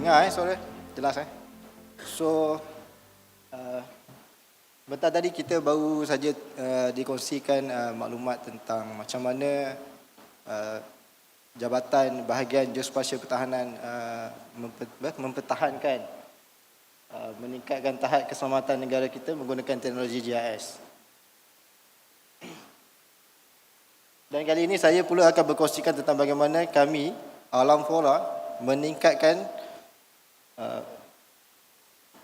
Dengar suara? Jelas So bentar tadi kita baru saja dikongsikan maklumat tentang macam mana Jabatan Bahagian Geospasial Pertahanan mempertahankan meningkatkan tahap keselamatan negara kita menggunakan teknologi GIS. Dan kali ini saya pula akan berkongsikan tentang bagaimana kami Alam Fora meningkatkan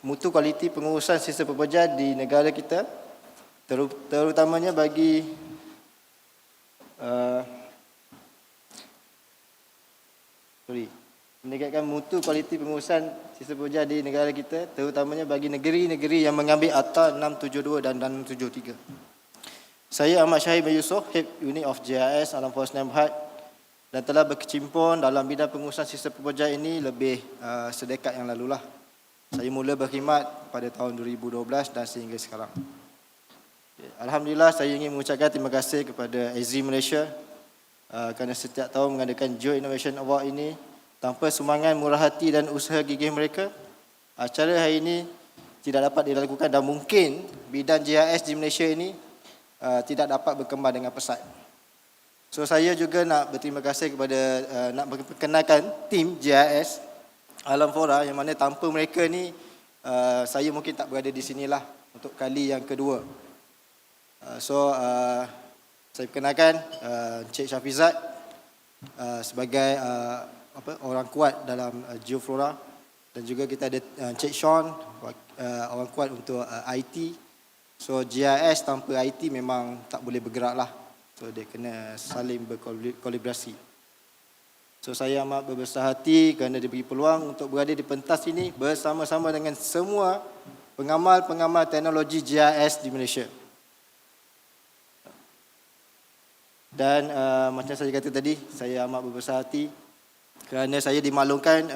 mutu kualiti pengurusan sistem pekerja di negara kita, terutamanya bagi meningkatkan mutu kualiti pengurusan sistem pekerja di negara kita, terutamanya bagi negeri-negeri yang mengambil Akta 672 dan 673. Saya Ahmad Syahid bin Yusof, Head Unit of GIS Alam Fora Sdn Bhd, dan telah berkecimpung dalam bidang pengurusan sistem pekerja ini lebih sedekad yang lalulah. Saya mula berkhidmat pada tahun 2012 dan sehingga sekarang. Alhamdulillah, saya ingin mengucapkan terima kasih kepada AZRI Malaysia kerana setiap tahun mengadakan Geo Innovation Award ini. Tanpa sumbangan murah hati dan usaha gigih mereka, acara hari ini tidak dapat dilakukan dan mungkin bidang GIS di Malaysia ini tidak dapat berkembang dengan pesat. So saya juga nak berterima kasih kepada nak memperkenalkan tim GIS Alam Fora yang mana tanpa mereka ni saya mungkin tak berada di sinilah untuk kali yang kedua. Saya perkenalkan Encik Syafizat sebagai orang kuat dalam Geoflora, dan juga kita ada Encik Sean orang kuat untuk IT. So GIS tanpa IT memang tak boleh bergeraklah. So dia kena saling berkolaborasi. So saya amat berbesar hati kerana diberi peluang untuk berada di pentas ini bersama-sama dengan semua pengamal-pengamal teknologi GIS di Malaysia. Dan macam saya kata tadi, saya amat berbesar hati kerana saya dimaklumkan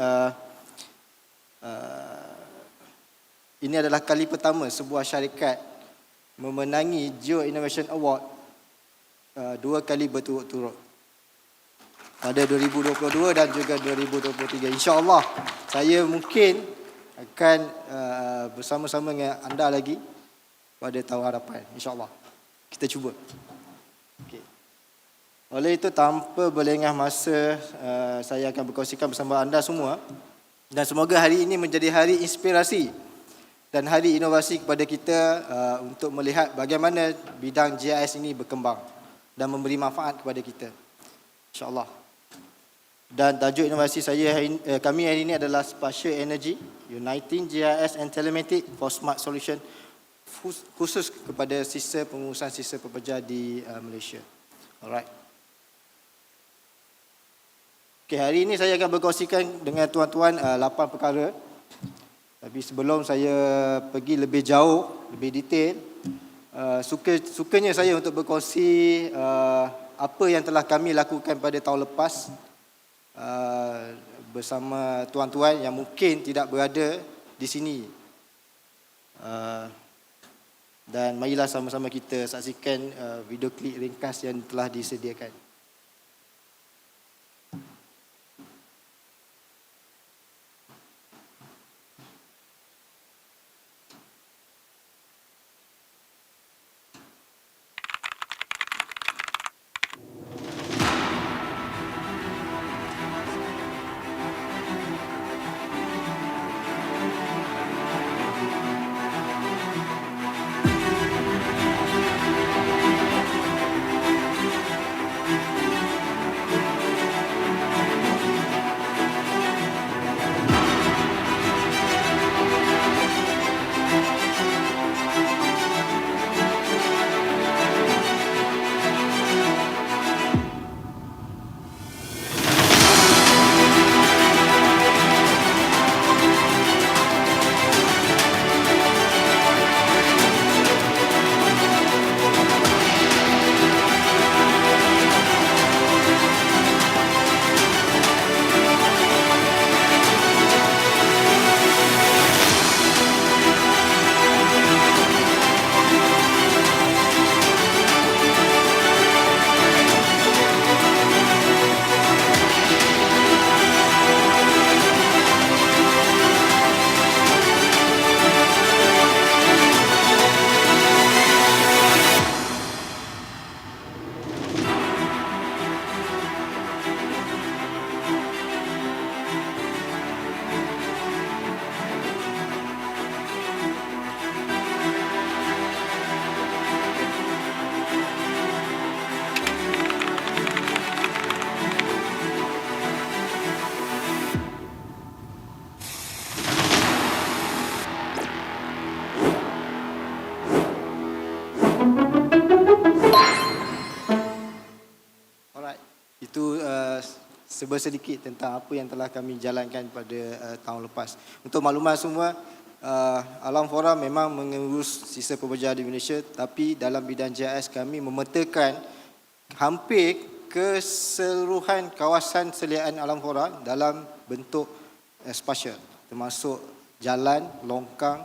ini adalah kali pertama sebuah syarikat memenangi Geo Innovation Award 2 kali berturut-turut, pada 2022 dan juga 2023. InsyaAllah saya mungkin akan bersama-sama dengan anda lagi pada tahun hadapan. InsyaAllah. Kita cuba. Okay. Oleh itu, tanpa berlengah masa, saya akan berkongsikan bersama anda semua. Dan semoga hari ini menjadi hari inspirasi dan hari inovasi kepada kita untuk melihat bagaimana bidang GIS ini berkembang dan memberi manfaat kepada kita, InsyaAllah. Dan tajuk inovasi kami hari ini adalah Spatial Energy, Uniting GIS and Telematics for Smart Solution, khusus kepada sistem pengurusan sistem pekerja di Malaysia. Alright. Okay, hari ini saya akan berkongsikan dengan tuan-tuan 8 perkara. Tapi sebelum saya pergi lebih jauh, lebih detail, sukanya saya untuk berkongsi apa yang telah kami lakukan pada tahun lepas bersama tuan-tuan yang mungkin tidak berada di sini. Dan marilah sama-sama kita saksikan video klip ringkas yang telah disediakan. sedikit tentang apa yang telah kami jalankan pada tahun lepas. Untuk maklumat semua, Alam Fora memang mengurus sistem pemberjaya di Malaysia, tapi dalam bidang GIS kami memetakan hampir keseluruhan kawasan seliaan Alam Fora dalam bentuk spasial, termasuk jalan, longkang,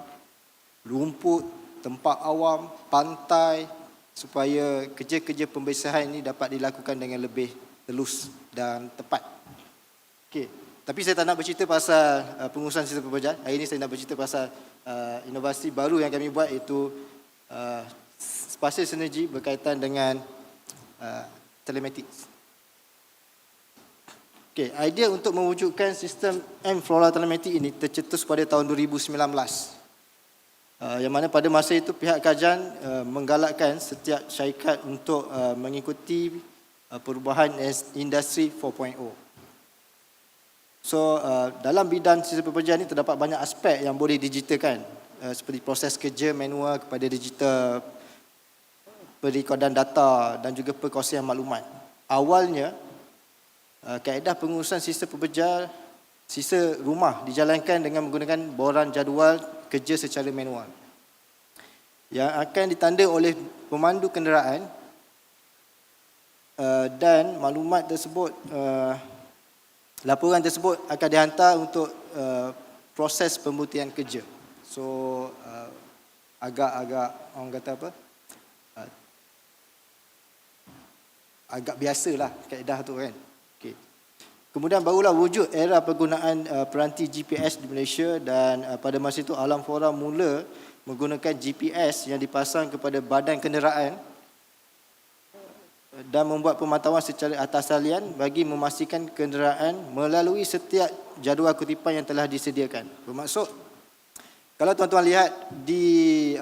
rumput, tempat awam, pantai, supaya kerja-kerja pembersihan ini dapat dilakukan dengan lebih telus dan tepat. Okey. Tapi saya tak nak bercerita pasal pengurusan sistem pemberjaya. Hari ini saya nak bercerita pasal inovasi baru yang kami buat, iaitu spatial sinergi berkaitan dengan telematics. Okey, idea untuk mewujudkan sistem M-Flora telematik ini tercetus pada tahun 2019. Yang mana pada masa itu pihak kajian menggalakkan setiap syarikat untuk mengikuti perubahan industri 4.0. So, dalam bidang sistem pemberjaya ini terdapat banyak aspek yang boleh digitalkan, seperti proses kerja manual kepada digital, perekodan data dan juga perkongsian maklumat. Awalnya, kaedah pengurusan sistem pemberjaya sisa rumah dijalankan dengan menggunakan borang jadual kerja secara manual, yang akan ditanda oleh pemandu kenderaan, dan maklumat tersebut, laporan tersebut akan dihantar untuk proses pembuktian kerja. So, agak orang kata apa? Agak biasalah kaedah tu kan. Okay. Kemudian barulah wujud era penggunaan peranti GPS di Malaysia, dan pada masa itu Alam Fora mula menggunakan GPS yang dipasang kepada badan kenderaan dan membuat pemantauan secara atas talian bagi memastikan kenderaan melalui setiap jadual kutipan yang telah disediakan. Bermaksud, kalau tuan-tuan lihat di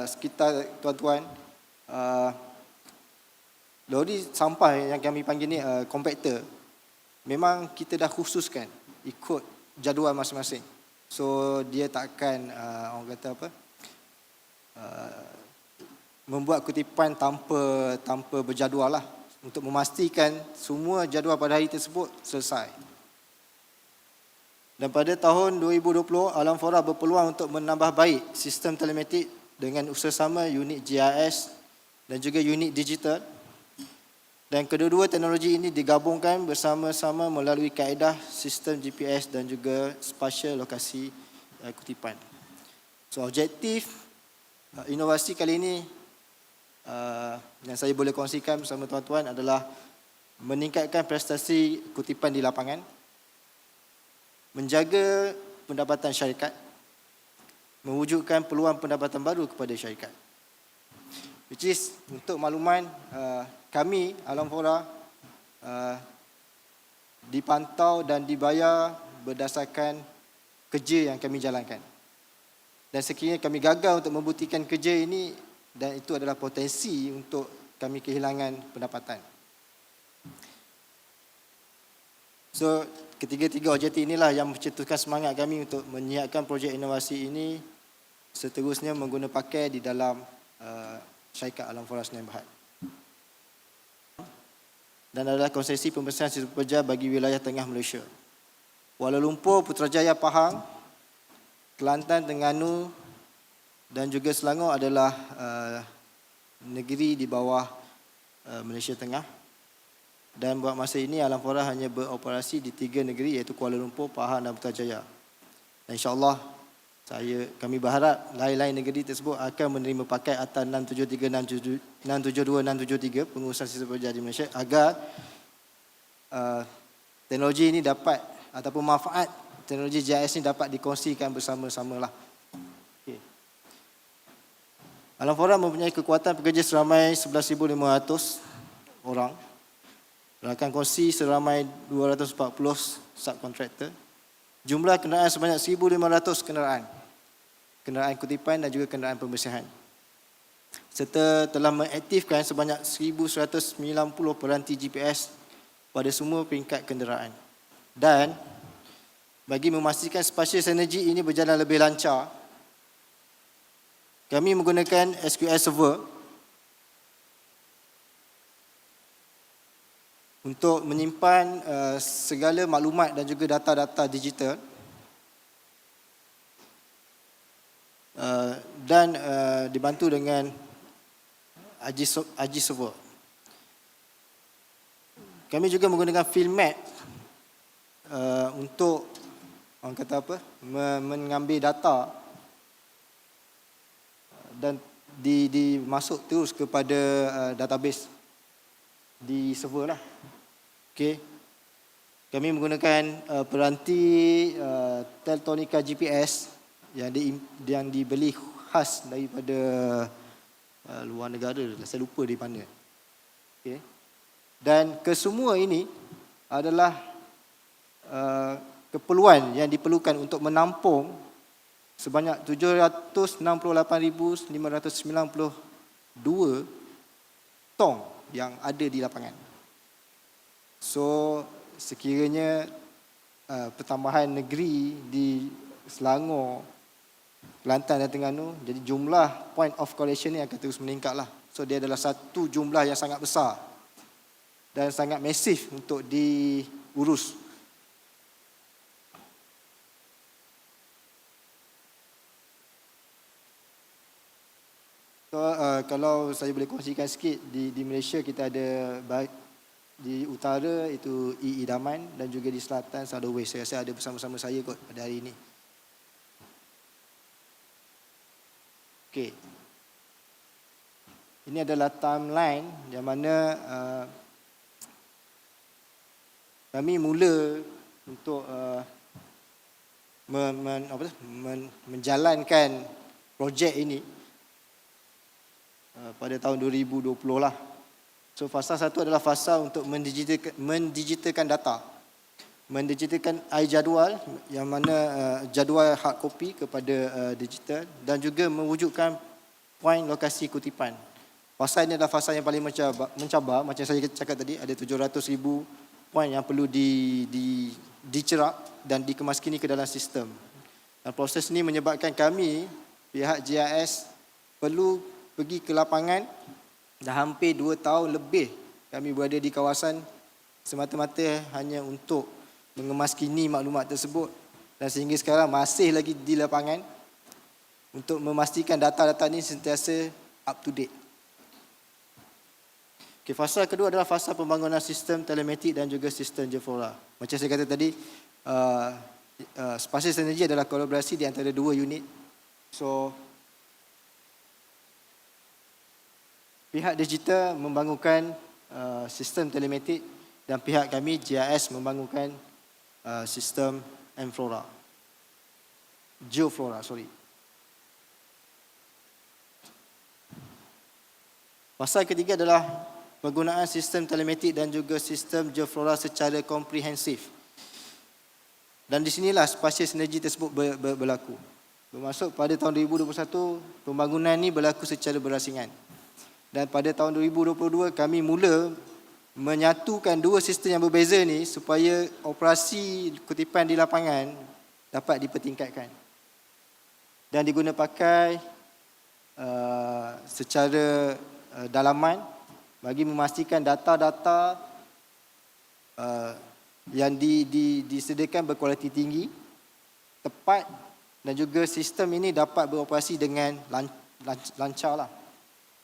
sekitar tuan-tuan, lori sampah yang kami panggil ni compactor, memang kita dah khususkan ikut jadual masing-masing. So dia takkan orang kata apa, membuat kutipan tanpa berjadual lah, untuk memastikan semua jadual pada hari tersebut selesai. Dan pada tahun 2020, Alam Fora berpeluang untuk menambah baik sistem telematik dengan usaha-sama unit GIS dan juga unit digital. Dan kedua-dua teknologi ini digabungkan bersama-sama melalui kaedah sistem GPS dan juga spasial lokasi kutipan. So, objektif inovasi kali ini yang saya boleh kongsikan bersama tuan-tuan adalah meningkatkan prestasi kutipan di lapangan, menjaga pendapatan syarikat, mewujudkan peluang pendapatan baru kepada syarikat. Which is, untuk makluman, kami Alam Fora dipantau dan dibayar berdasarkan kerja yang kami jalankan. Dan sekiranya kami gagal untuk membuktikan kerja ini, dan itu adalah potensi untuk kami kehilangan pendapatan. So, ketiga-tiga objektif inilah yang mencetuskan semangat kami untuk menyiapkan projek inovasi ini seterusnya mengguna pakai di dalam syarikat Alam Fora Senayan Berhad. Dan adalah konsesi pembersihan sistem pemberjaya bagi wilayah tengah Malaysia. Kuala Lumpur, Putrajaya, Pahang, Kelantan, Terengganu dan juga Selangor adalah negeri di bawah Malaysia Tengah. Dan buat masa ini Alam Fora hanya beroperasi di 3 negeri, iaitu Kuala Lumpur, Pahang dan Putrajaya. Dan insya-Allah kami berharap lain-lain negeri tersebut akan menerima pakai ATAN 673, 672, 673 pengurusan sistem pemberjaya di Malaysia, agar teknologi ini dapat, ataupun manfaat teknologi GIS ini dapat dikongsikan bersama-sama lah. Okay. Alam Fora mempunyai kekuatan pekerja seramai 11,500 orang. Rakan kongsi seramai 240 subkontraktor. Jumlah kenderaan sebanyak 1,500 kenderaan. Kenderaan kutipan dan juga kenderaan pembersihan. Serta telah mengaktifkan sebanyak 1,190 peranti GPS pada semua peringkat kenderaan. Dan bagi memastikan spasial sinergi ini berjalan lebih lancar, kami menggunakan SQL Server untuk menyimpan segala maklumat dan juga data-data digital dan dibantu dengan ARGIS server. Kami juga menggunakan Filmat untuk orang kata apa, mengambil data dan dimasuk terus kepada database di server lah. Okey. Kami menggunakan peranti Teltonika GPS yang dibeli khas daripada luar negara, saya lupa di mana. Okey. Dan kesemua ini adalah keperluan yang diperlukan untuk menampung sebanyak 768,592 tong yang ada di lapangan. So, sekiranya pertambahan negeri di Selangor, Kelantan dan Terengganu, jadi jumlah point of collection ni akan terus meningkatlah. So, dia adalah satu jumlah yang sangat besar dan sangat masif untuk diurus. So, kalau saya boleh kongsikan sikit, di Malaysia kita ada di utara itu Idaman dan juga di selatan Sarawak West. Saya rasa ada bersama-sama saya kot pada hari ini. Okey. Ini adalah timeline yang mana kami mula untuk menjalankan projek ini pada tahun 2020 lah. So fasa satu adalah fasa untuk mendigitalkan data. Mendigitalkan jadual yang mana jadual hard copy kepada digital dan juga mewujudkan poin lokasi kutipan. Fasa ini adalah fasa yang paling mencabar. Macam saya cakap tadi, ada 700,000 poin yang perlu dicerak dan dikemaskini ke dalam sistem. Dan proses ini menyebabkan kami, pihak GIS, perlu pergi ke lapangan. Dah hampir 2 tahun lebih kami berada di kawasan semata-mata hanya untuk mengemaskini maklumat tersebut. Dan sehingga sekarang masih lagi di lapangan untuk memastikan data-data ini sentiasa up to date. Okay, fasa kedua adalah fasa pembangunan sistem telematik dan juga sistem Geoflora. Macam saya kata tadi, spasial sinergi adalah kolaborasi di antara dua unit. So, pihak digital membangunkan sistem telematik dan pihak kami GIS membangunkan sistem Geoflora. Fasa ketiga adalah penggunaan sistem telematik dan juga sistem Geoflora secara komprehensif. Dan di sinilah spasial sinergi tersebut berlaku. Bermaksud pada tahun 2021 pembangunan ini berlaku secara berasingan. Dan pada tahun 2022 kami mula menyatukan dua sistem yang berbeza ni supaya operasi kutipan di lapangan dapat dipertingkatkan dan diguna pakai secara dalaman bagi memastikan data-data yang disediakan berkualiti tinggi, tepat dan juga sistem ini dapat beroperasi dengan lancar lah.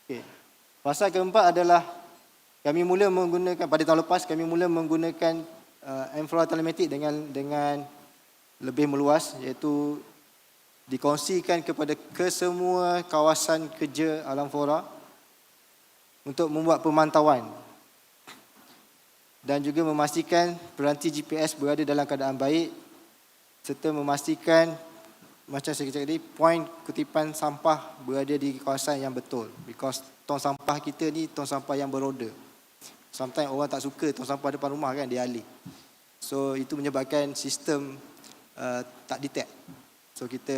Okay. Fasa keempat adalah kami mula menggunakan, pada tahun lepas kami mula menggunakan Flora telematik dengan lebih meluas, iaitu dikongsikan kepada kesemua kawasan kerja alam flora untuk membuat pemantauan dan juga memastikan peranti GPS berada dalam keadaan baik serta memastikan macam saya cakap tadi, poin kutipan sampah berada di kawasan yang betul. Because tong sampah kita ni tong sampah yang beroda. Sometimes orang tak suka tong sampah depan rumah kan, dia alih. So itu menyebabkan sistem tak detect. So kita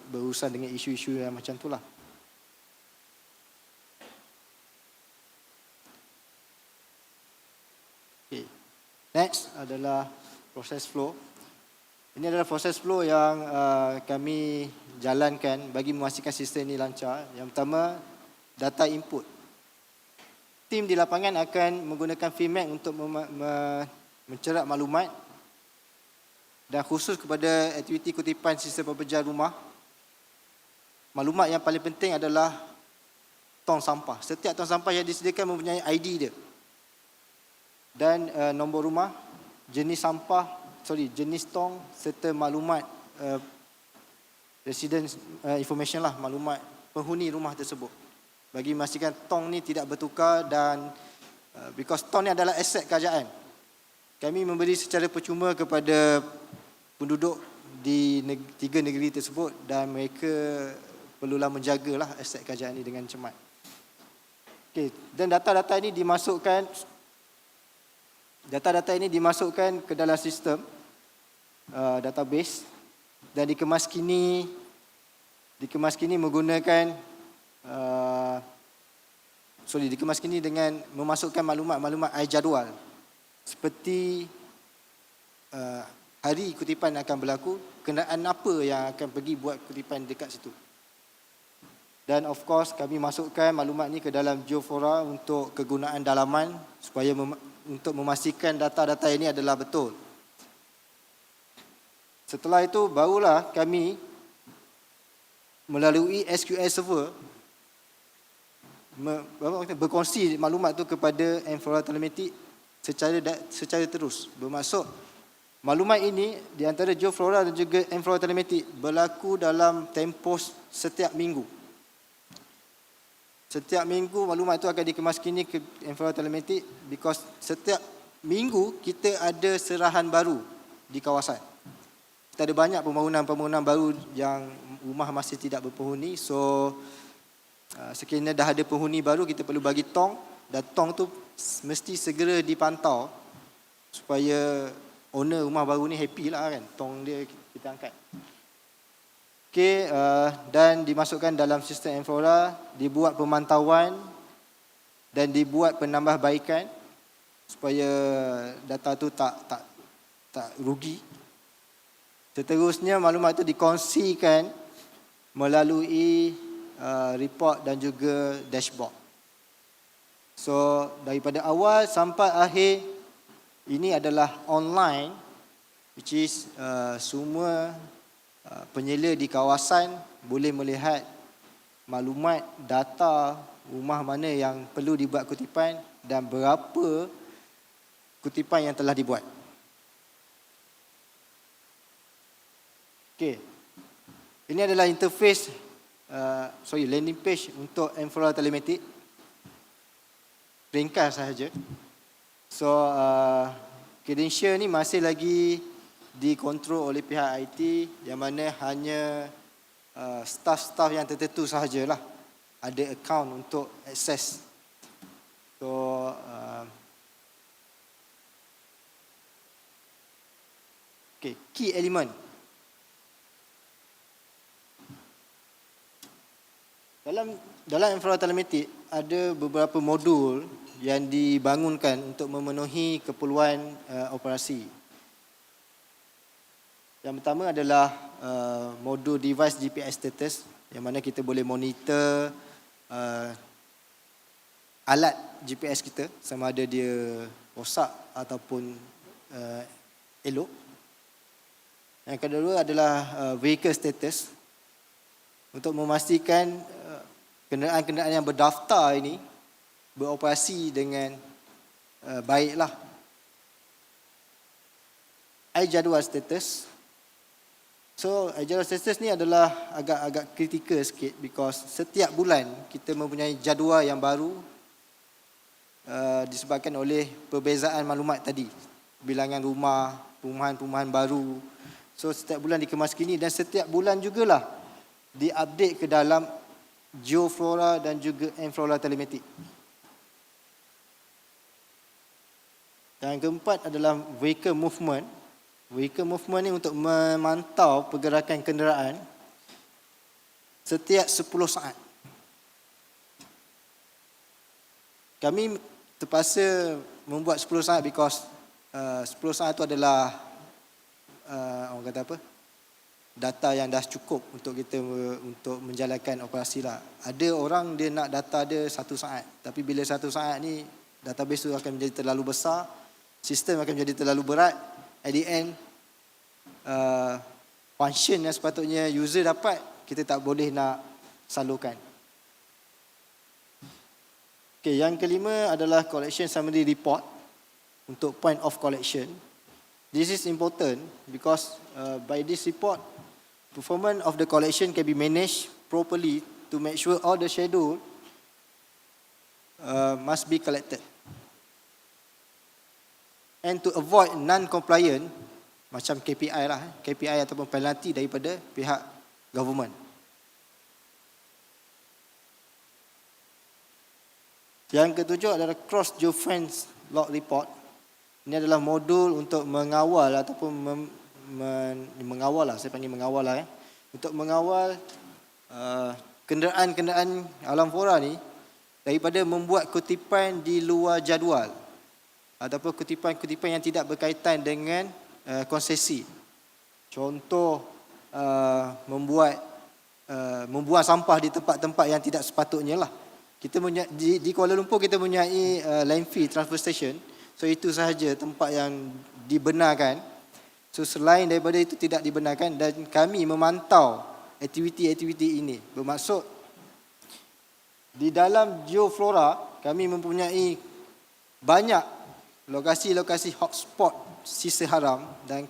berurusan dengan isu-isu yang macam itulah. Okay. Next adalah proses flow. Ini adalah proses flow yang kami jalankan bagi memastikan sistem ini lancar. Yang pertama, data input. tim di lapangan akan menggunakan field map untuk mencerak maklumat dan khusus kepada aktiviti kutipan sistem pembejar rumah. Maklumat yang paling penting adalah tong sampah. Setiap tong sampah yang disediakan mempunyai ID dia dan nombor rumah, jenis tong serta maklumat resident information lah, maklumat penghuni rumah tersebut. Bagi memastikan tong ni tidak bertukar dan because tong ni adalah aset kerajaan. Kami memberi secara percuma kepada penduduk di 3 negeri tersebut dan mereka perlulah menjagalah aset kerajaan ini dengan cermat. Okey, dan data-data ini dimasukkan ke dalam sistem database dan dikemas kini dengan memasukkan maklumat jadual seperti hari kutipan akan berlaku, kenderaan apa yang akan pergi buat kutipan dekat situ. Dan of course kami masukkan maklumat ni ke dalam Geoflora untuk kegunaan dalaman supaya untuk memastikan data-data ini adalah betul. Setelah itu barulah kami melalui SQL server berkongsi maklumat tu kepada Enflora Telematik secara terus. Bermaksud maklumat ini di antara Geoflora dan juga Enflora Telematik berlaku dalam tempos setiap minggu. Setiap minggu maklumat itu akan dikemaskini ke Enflora Telematik because setiap minggu kita ada serahan baru di kawasan. Kita ada banyak pembangunan baru yang rumah masih tidak berpenghuni. So sekiranya dah ada penghuni baru, kita perlu bagi tong dan tong tu mesti segera dipantau supaya owner rumah baru ni happy lah kan. Tong dia kita angkat. Okey, dan dimasukkan dalam sistem Enflora, dibuat pemantauan dan dibuat penambahbaikan supaya data tu tak rugi. Seterusnya maklumat itu dikongsikan melalui report dan juga dashboard. So daripada awal sampai akhir ini adalah online, which is semua penyela di kawasan boleh melihat maklumat data rumah mana yang perlu dibuat kutipan dan berapa kutipan yang telah dibuat. Okey. Ini adalah interface landing page untuk Enflora Telematik. Ringkas sahaja. So credential ni masih lagi dikontrol oleh pihak IT yang mana hanya staff-staff yang tertentu sahajalah ada akaun untuk akses. So key element. Dalam Enflora Telematik ada beberapa modul yang dibangunkan untuk memenuhi keperluan operasi. Yang pertama adalah modul device GPS status yang mana kita boleh monitor alat GPS kita sama ada dia rosak ataupun elok. Yang kedua adalah vehicle status untuk memastikan kenderaan-kenderaan yang berdaftar ini beroperasi dengan baiklah. Jadual status. So jadual status ni adalah agak kritikal sikit because setiap bulan kita mempunyai jadual yang baru disebabkan oleh perbezaan maklumat tadi. Bilangan rumah, perumahan-perumahan baru. So setiap bulan dikemaskini dan setiap bulan jugalah diupdate ke dalam Geoflora dan juga Enflora Telematik. Dan keempat adalah vehicle movement. Vehicle movement ni untuk memantau pergerakan kenderaan setiap 10 saat. Kami terpaksa membuat 10 saat because 10 saat itu adalah orang kata apa? data yang dah cukup untuk kita untuk menjalankan operasi lah. Ada orang dia nak data dia 1 saat, tapi bila 1 saat ni database tu akan menjadi terlalu besar, sistem akan menjadi terlalu berat. At the end, function yang sepatutnya user dapat, kita tak boleh nak salurkan. Okay, yang kelima adalah collection summary report untuk point of collection. This is important because by this report, performance of the collection can be managed properly to make sure all the schedule must be collected. And to avoid non-compliant, macam KPI lah, KPI ataupun penalti daripada pihak government. Yang ketujuh adalah cross geofence log report. Ini adalah modul untuk mengawal ataupun mengawal lah, saya panggil mengawal lah, untuk mengawal kenderaan-kenderaan alam fora ni daripada membuat kutipan di luar jadual ataupun kutipan-kutipan yang tidak berkaitan dengan konsesi. Contoh membuang sampah di tempat-tempat yang tidak sepatutnya lah. Kita di Kuala Lumpur kita mempunyai landfill transfer station. So itu sahaja tempat yang dibenarkan. So selain daripada itu tidak dibenarkan, dan kami memantau aktiviti-aktiviti ini. Bermaksud di dalam geoflora kami mempunyai banyak lokasi-lokasi hotspot sisa haram, dan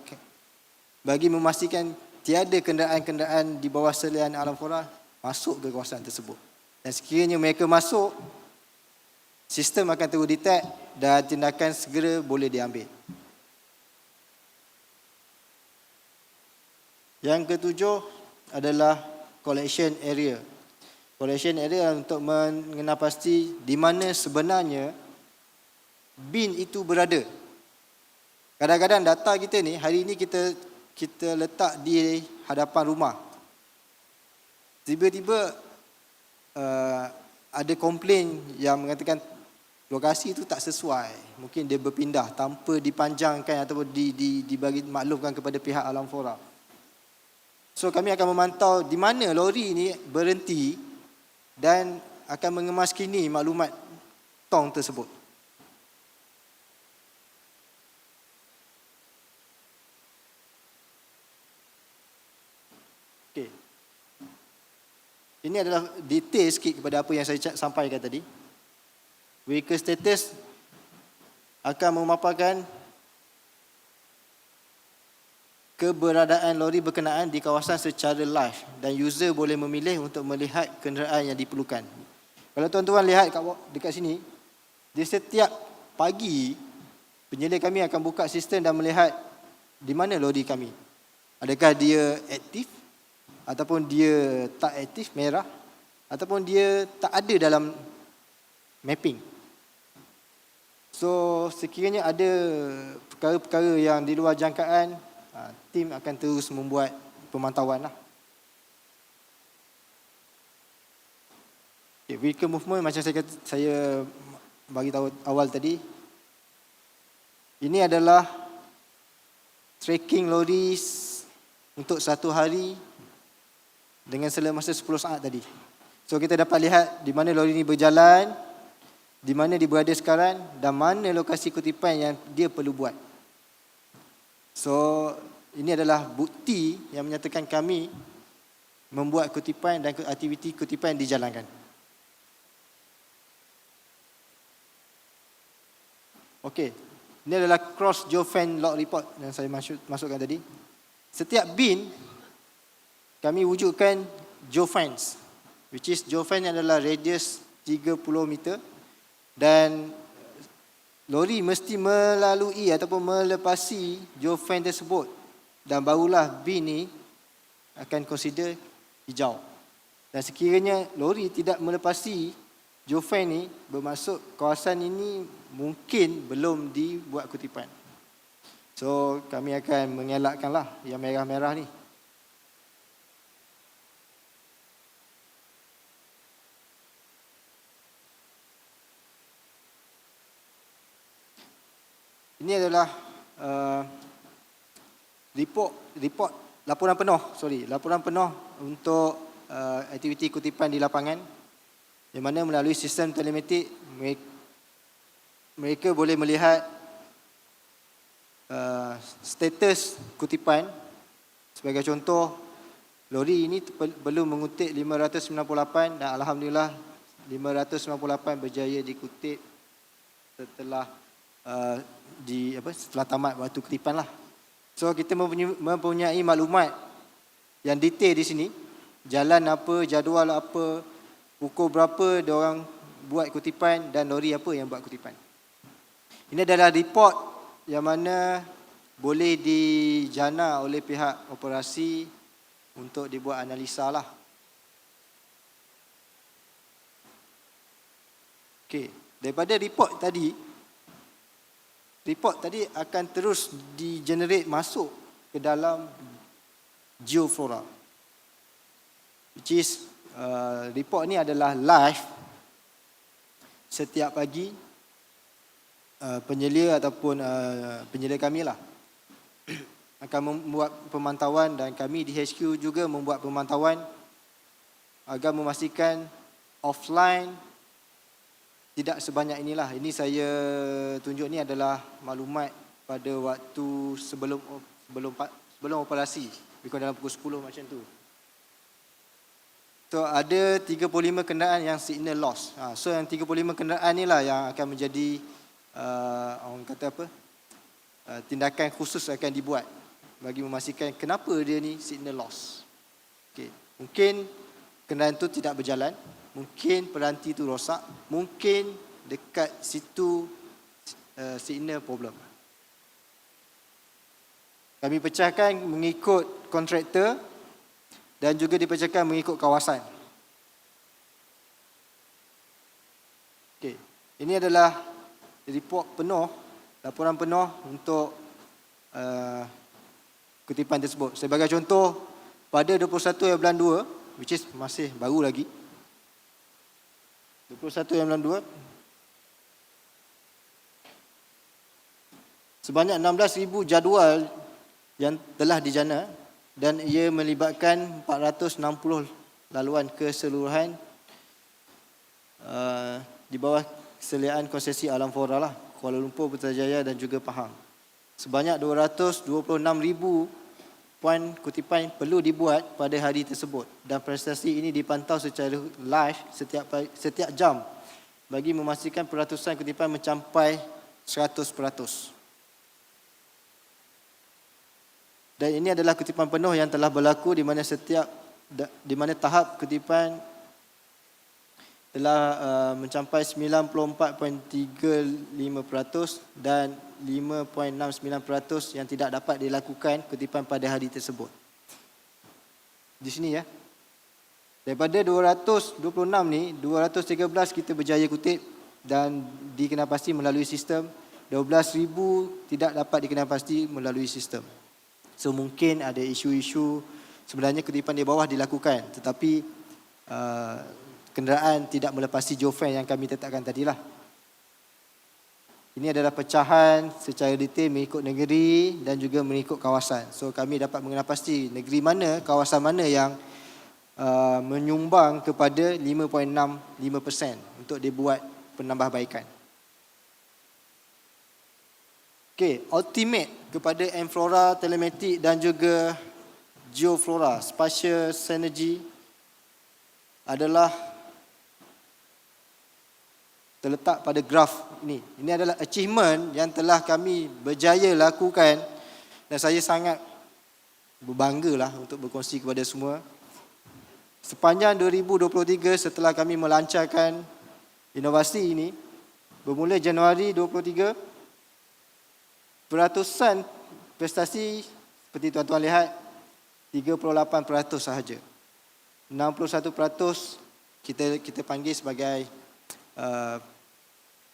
bagi memastikan tiada kenderaan-kenderaan di bawah selian alam flora masuk ke kawasan tersebut. Dan sekiranya mereka masuk, sistem akan terus detect dan tindakan segera boleh diambil. Yang ketujuh adalah collection area. Collection area untuk mengenal pasti di mana sebenarnya bin itu berada. Kadang-kadang data kita ni, hari ini kita letak di hadapan rumah. Tiba-tiba ada komplain yang mengatakan lokasi itu tak sesuai. Mungkin dia berpindah tanpa dipanjangkan ataupun dibagi maklumkan kepada pihak alam fora. So kami akan memantau di mana lori ini berhenti dan akan mengemaskini maklumat tong tersebut. Okey. Ini adalah detail sikit kepada apa yang saya sampaikan tadi. Vehicle status akan memaparkan keberadaan lori berkenaan di kawasan secara live dan user boleh memilih untuk melihat kenderaan yang diperlukan. Kalau tuan-tuan lihat dekat sini, di setiap pagi penyelia kami akan buka sistem dan melihat di mana lori kami. Adakah dia aktif ataupun dia tak aktif, merah, ataupun dia tak ada dalam mapping. So sekiranya ada perkara-perkara yang di luar jangkaan, tim akan terus membuat pemantauan lah. Okay, vehicle movement macam saya bagi tahu awal tadi. Ini adalah tracking lori untuk 1 hari dengan selama masa 10 saat tadi. So kita dapat lihat di mana lori ini berjalan, di mana dia berada sekarang dan mana lokasi kutipan yang dia perlu buat. So ini adalah bukti yang menyatakan kami membuat kutipan dan aktiviti kutipan dijalankan. Okey, ini adalah cross geofence log report yang saya masukkan tadi. Setiap bin kami wujudkan geofence, which is geofence adalah radius 30 meter dan lori mesti melalui ataupun melepasi geofence tersebut dan barulah bin ni akan consider hijau. Dan sekiranya lori tidak melepasi geofence ni, bermaksud kawasan ini mungkin belum dibuat kutipan. So kami akan mengelakkanlah yang merah-merah ni. Ini adalah report laporan penuh untuk aktiviti kutipan di lapangan, di mana melalui sistem telematik mereka boleh melihat status kutipan. Sebagai contoh, lori ini perlu mengutip 598 dan alhamdulillah 598 berjaya dikutip setelah setelah tamat waktu kutipan lah. So kita mempunyai maklumat yang detail di sini, jalan apa, jadual apa, pukul berapa diorang buat kutipan dan lori apa yang buat kutipan. Ini adalah report yang mana boleh dijana oleh pihak operasi untuk dibuat analisa lah. Okey, daripada report tadi akan terus di-generate masuk ke dalam geoflora. Which is report ni adalah live setiap pagi. Penyelia ataupun penyelia kami lah akan membuat pemantauan dan kami di HQ juga membuat pemantauan agar memastikan offline tidak sebanyak inilah. Ini saya tunjuk ni adalah maklumat pada waktu sebelum operasi, lebih dalam pukul 10 macam tu. So ada 35 kenderaan yang signal loss. So yang 35 kenderaan ni lah yang akan menjadi orang kata apa, tindakan khusus akan dibuat bagi memastikan kenapa dia ni signal loss. Okay. Mungkin kenderaan tu tidak berjalan, mungkin peranti tu rosak, mungkin dekat situ signal problem. Kami pecahkan mengikut kontraktor dan juga dipecahkan mengikut kawasan. Okay. Ini adalah laporan penuh untuk kutipan tersebut. Sebagai contoh, pada 21/2, which is masih baru lagi, 21/2, sebanyak 16,000 jadual yang telah dijana dan ia melibatkan 460 laluan keseluruhan di bawah keseliaan konsesi alam flora lah, Kuala Lumpur, Putrajaya dan juga Pahang. Sebanyak 226,000 poin kutipan perlu dibuat pada hari tersebut dan prestasi ini dipantau secara live setiap jam bagi memastikan peratusan kutipan mencapai 100%. Dan ini adalah kutipan penuh yang telah berlaku di mana tahap kutipan telah mencapai 94.35% dan 5.69% yang tidak dapat dilakukan kutipan pada hari tersebut. Di sini ya. Daripada 226 ni, 213 kita berjaya kutip dan dikenalpasti melalui sistem. 12,000 tidak dapat dikenalpasti melalui sistem. So mungkin ada isu-isu sebenarnya kutipan di bawah dilakukan, tetapi kenderaan tidak melepasi geofence yang kami tetapkan tadilah. Ini adalah pecahan secara detail mengikut negeri dan juga mengikut kawasan. So kami dapat mengenal pasti negeri mana, kawasan mana yang menyumbang kepada 5.65% untuk dibuat penambahbaikan. Okey, ultimate kepada M-Flora, telematik dan juga geoflora, spatial synergy adalah terletak pada graf ini. Ini adalah achievement yang telah kami berjaya lakukan dan saya sangat berbanggalah untuk berkongsi kepada semua. Sepanjang 2023 setelah kami melancarkan inovasi ini, bermula Januari 2023, peratusan prestasi seperti tuan-tuan lihat 38% sahaja. 61% kita panggil sebagai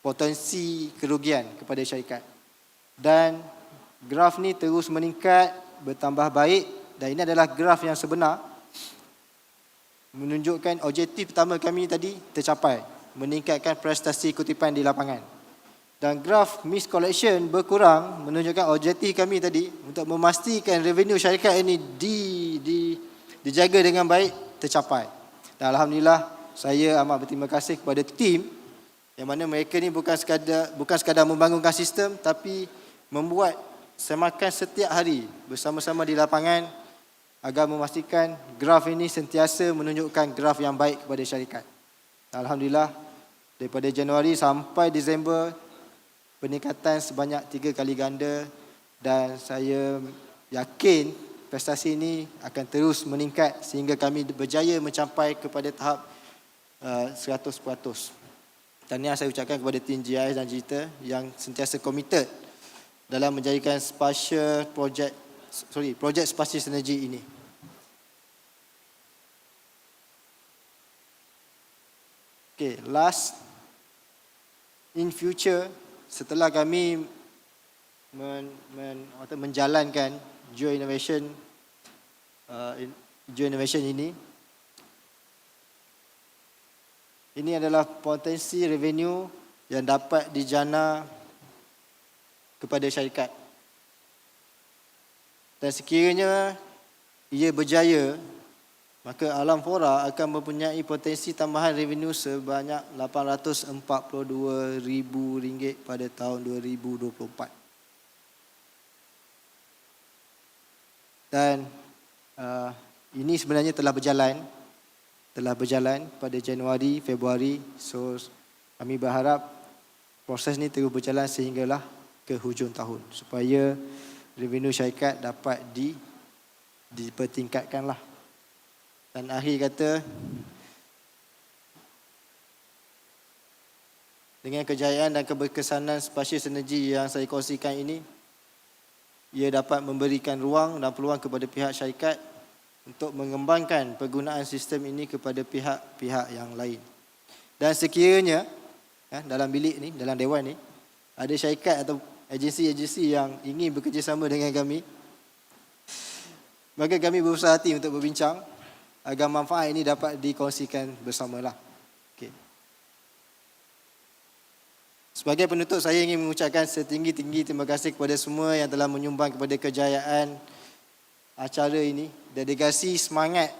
potensi kerugian kepada syarikat. Dan graf ni terus meningkat, bertambah baik dan ini adalah graf yang sebenar, menunjukkan objektif pertama kami tadi tercapai, meningkatkan prestasi kutipan di lapangan. Dan graf miss collection berkurang menunjukkan objektif kami tadi untuk memastikan revenue syarikat ini dijaga dengan baik tercapai. Dan Alhamdulillah, saya amat berterima kasih kepada tim yang mana mereka ni bukan sekadar membangunkan sistem, tapi membuat semakan setiap hari bersama-sama di lapangan agar memastikan graf ini sentiasa menunjukkan graf yang baik kepada syarikat. Alhamdulillah, daripada Januari sampai Disember, peningkatan sebanyak 3 kali ganda, dan saya yakin prestasi ini akan terus meningkat sehingga kami berjaya mencapai kepada tahap 100%. Tahniah saya ucapkan kepada tim GIS dan Digital yang sentiasa committed dalam menjadikan projek spasial sinergi ini. Okay, last, in future, setelah kami menjalankan Geo Innovation ini adalah potensi revenue yang dapat dijana kepada syarikat. Dan sekiranya ia berjaya, maka Alam Fora akan mempunyai potensi tambahan revenue sebanyak RM842,000 pada tahun 2024. Dan ini sebenarnya telah berjalan pada Januari, Februari. So kami berharap proses ini terus berjalan sehinggalah ke hujung tahun supaya revenue syarikat dapat dipertingkatkanlah. Dan akhir kata, dengan kejayaan dan keberkesanan spasial sinergi yang saya kongsikan ini, ia dapat memberikan ruang dan peluang kepada pihak syarikat untuk mengembangkan penggunaan sistem ini kepada pihak-pihak yang lain. Dan sekiranya dalam bilik ni, dalam dewan ni, ada syarikat atau agensi-agensi yang ingin bekerjasama dengan kami, maka kami berusaha hati untuk berbincang agar manfaat ini dapat dikongsikan bersamalah. Okay. Sebagai penutup, saya ingin mengucapkan setinggi-tinggi terima kasih kepada semua yang telah menyumbang kepada kejayaan acara ini. Dedikasi, semangat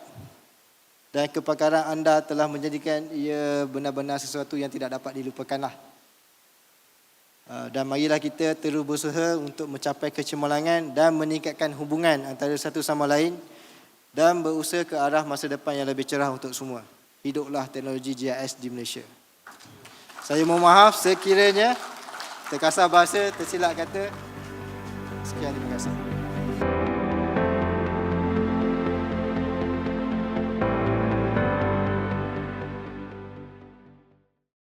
dan kepakaran anda telah menjadikan ia benar-benar sesuatu yang tidak dapat dilupakanlah. Dan marilah kita terus berusaha untuk mencapai kecemerlangan dan meningkatkan hubungan antara satu sama lain dan berusaha ke arah masa depan yang lebih cerah untuk semua. Hiduplah teknologi GIS di Malaysia. Saya mohon maaf sekiranya terkasar bahasa, tersilap kata. Sekian, terima kasih.